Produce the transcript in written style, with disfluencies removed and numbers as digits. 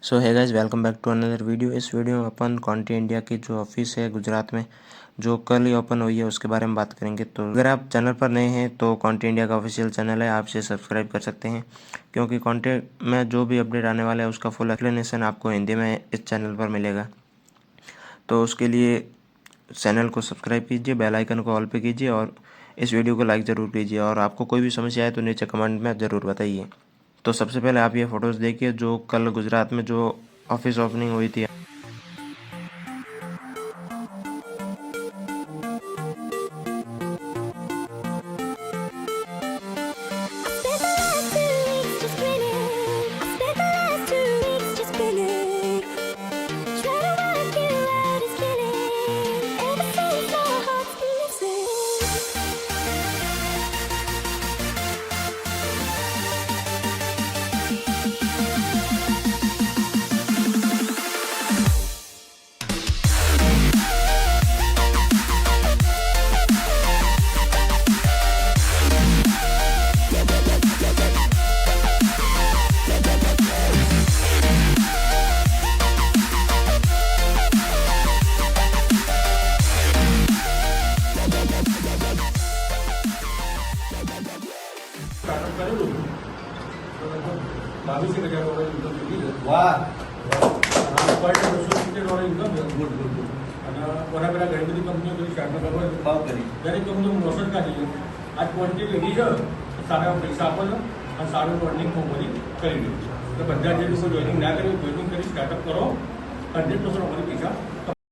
सो है guys, welcome back to another video. इस video में अपन कॉन्टी इंडिया की जो ऑफिस है गुजरात में, जो कल ही ओपन हुई है, उसके बारे में बात करेंगे। तो अगर आप चैनल पर नए हैं तो कॉन्टी इंडिया का ऑफिशियल चैनल है, आप इसे सब्सक्राइब कर सकते हैं, क्योंकि कॉन्टी में जो भी अपडेट आने वाला है उसका फुल एक्सप्लेनेशन आपको हिंदी में इस चैनल पर मिलेगा। तो उसके लिए चैनल को सब्सक्राइब कीजिए, बेल आइकन को ऑल पे कीजिए और इस वीडियो को लाइक ज़रूर कीजिए। और आपको कोई भी समस्या आए तो नीचे कमेंट में ज़रूर बताइए। तो सबसे पहले आप ये फ़ोटोज़ देखिए जो कल गुजरात में जो ऑफिस ओपनिंग हुई थी। $22,000 ઇન્કમ થઈ છે. વાહ પર ડે $270 ઇન્કમ છે. Good good good. અને કોના પહેલાં ઘણી બધી કંપનીઓ કરી સ્ટાર્ટઅપ કરો ભાવ કરી દરેક કંપનીઓ મોશન કાઢી છે. આ ક્વોન્ટિટી લેવી છે, સારા પૈસા આપો છો અને સારું અર્નિંગ કંપની કરી દે છે. તો બધા જે લોકો જોઈનિંગ ના કર્યું જોઈનિંગ કરી સ્ટાર્ટઅપ કરો, 100% અમારી પૈસા